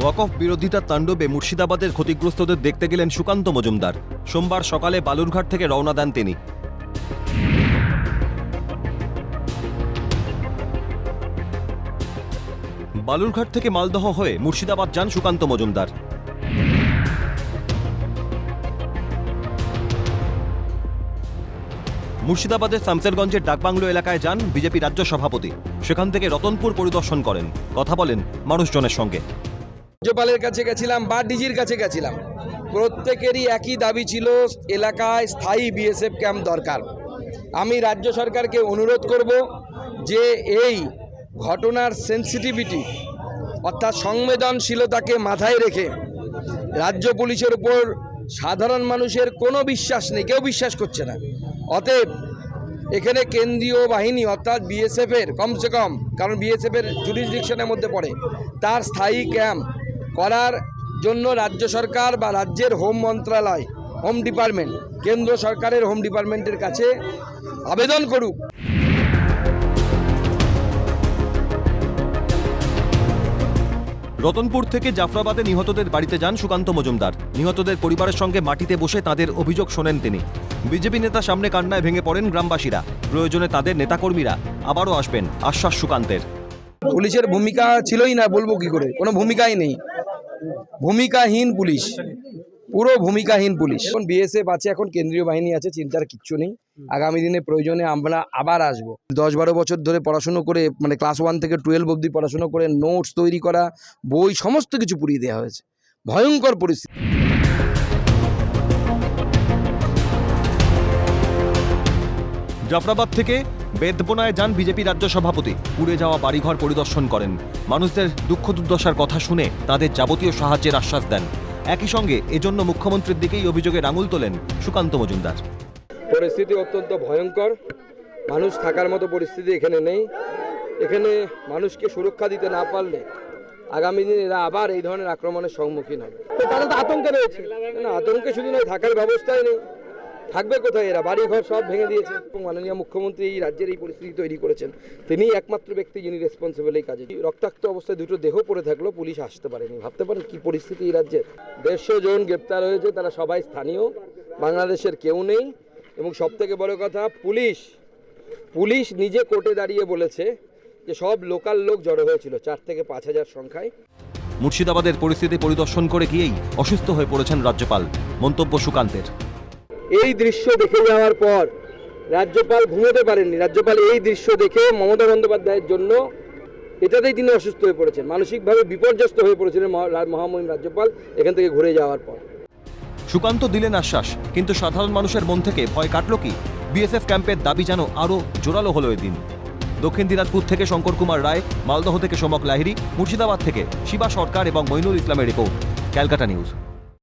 ওয়াকফ বিরোধিতার তাণ্ডবে মুর্শিদাবাদের ক্ষতিগ্রস্তদের দেখতে গেলেন সুকান্ত মজুমদার। সোমবার সকালে বালুরঘাট থেকে রওনা দেন তিনি। বালুরঘাট থেকে মালদহ হয়ে মুর্শিদাবাদ যান সুকান্ত মজুমদার। মুর্শিদাবাদের শামসেরগঞ্জের ডাকবাংলো এলাকায় যান বিজেপি রাজ্য সভাপতি। সেখান থেকে রতনপুর পরিদর্শন করেন, কথা বলেন মানুষজনের সঙ্গে। রাজ্যপালের কাছে গেছিলাম বা ডিজির কাছে গেছিলাম, প্রত্যেকেরই একই দাবি ছিল এলাকায় স্থায়ী বিএসএফ ক্যাম্প দরকার। আমি রাজ্য সরকারকে অনুরোধ করব যে এই ঘটনার সেন্সিটিভিটি অর্থাৎ সংবেদনশীলতাকে মাথায় রেখে রাজ্য পুলিশের উপর সাধারণ মানুষের কোনো বিশ্বাস নেই, কেউ বিশ্বাস করছে না। অতএব এখানে কেন্দ্রীয় বাহিনী অর্থাৎ বিএসএফের কমসে কম, কারণ বিএসএফের জুরিসডিকশনের মধ্যে পড়ে, তার স্থায়ী ক্যাম্প করার জন্য রাজ্য সরকার বা রাজ্যের হোম মন্ত্রণালয়, হোম ডিপার্টমেন্ট, কেন্দ্র সরকারের হোম ডিপার্টমেন্টের কাছে আবেদন করুক। রতনপুর থেকে জাফরাবাদে নিহতদের বাড়িতে যান সুকান্ত মজুমদার। নিহতদের পরিবারের সঙ্গে মাটিতে বসে তাদের অভিযোগ শোনেন তিনি। বিজেপি নেতা সামনে কান্নায় ভেঙে পড়েন গ্রামবাসীরা। প্রয়োজনে তাদের নেতাকর্মীরা আবারও আসবেন, আশ্বাস সুকান্তের। পুলিশের ভূমিকা ছিলই না, বলবো কি করে, কোনো ভূমিকাই নেই, ভূমিকাহীন পুলিশ, পুরো ভূমিকাহীন পুলিশ। এখন বিএসএফ আছে, এখন কেন্দ্রীয় বাহিনী আছে, চিন্তার কিচ্ছু নেই। আগামী দিনে প্রয়োজনে আমরা আবার আসবো। 10-12 বছর ধরে পড়াশুনো করে, মানে ক্লাস 1 থেকে 12 অবধি পড়াশুনো করে নোটস তৈরি করা, বই সমস্ত কিছু পুড়িয়ে দেওয়া হয়েছে। ভয়ঙ্কর পরিস্থিতি। জাফরাবাদ থেকে বেদবোনায় যান বিজেপি রাজ্য সভাপতি। পুড়ে যাওয়া বাড়িঘর পরিদর্শন করেন, মানুষদের দুঃখ দুর্দশার কথা শুনে তাদের যাবতীয় সাহায্যের আশ্বাস দেন। একই সঙ্গে এজন্য মুখ্যমন্ত্রীর দিকেই অভিযোগের আঙুল তোলেন সুকান্ত মজুমদার। পরিস্থিতি অত্যন্ত ভয়ঙ্কর, মানুষ থাকার মতো পরিস্থিতি এখানে নেই। এখানে মানুষকে সুরক্ষা দিতে না পারলে আগামী দিনে এরা আবার এই ধরনের আক্রমণের সম্মুখীন হবে। তো তারা তো আতঙ্কে রয়েছে, না আতঙ্কে শুধু নয়, থাকার ব্যবস্থাই নেই, থাকবে কোথায় এরা? বাড়িঘর সব ভেঙে দিয়েছে। মাননীয় মুখ্যমন্ত্রী এই রাজ্যের এই পরিস্থিতি তৈরি করেছেন, তিনিই একমাত্র ব্যক্তি যিনি রেসপন্সিবল এই কাজে। রক্তাক্ত অবস্থায় দুটো দেহ পড়ে থাকলো, পুলিশ আসতে পারেনি। ভাবতে পারেন কি পরিস্থিতি এই রাজ্যের। 150 জন গ্রেপ্তার হয়েছে, তারা সবাই স্থানীয়, বাংলাদেশের কেউ নেই। এবং সব থেকে বড় কথা, পুলিশ নিজে কোর্টে দাঁড়িয়ে বলেছে যে সব লোকাল লোক জড়ো হয়েছিল, 4 থেকে 5 হাজার সংখ্যায়। মুর্শিদাবাদের পরিস্থিতি পরিদর্শন করে গিয়েই অসুস্থ হয়ে পড়েছেন রাজ্যপাল, মন্তব্য সুকান্তের। এই দৃশ্য দেখে যাওয়ার পর রাজ্যপাল ঘুমোতে পারেননি। রাজ্যপাল এই দৃশ্য দেখে মমতা বন্দ্যোপাধ্যায়ের জন্য এটাতেই তিনি অসুস্থ হয়ে পড়েছেন, মানসিকভাবে বিপর্যস্ত হয়ে পড়েছিলেন মহামহিম রাজ্যপাল এখান থেকে ঘুরে যাওয়ার পর। সুকান্ত দিলেন আশ্বাস, কিন্তু সাধারণ মানুষের মন থেকে ভয় কাটল কি? বিএসএফ ক্যাম্পের দাবি যেন আরও জোরালো হলো এদিন। দক্ষিণ দিনাজপুর থেকে শঙ্কর কুমার রায়, মালদহ থেকে সোমক লাহিড়ী, মুর্শিদাবাদ থেকে শিবা সরকার এবং মইনুল ইসলামের রিপোর্ট, ক্যালকাটা নিউজ।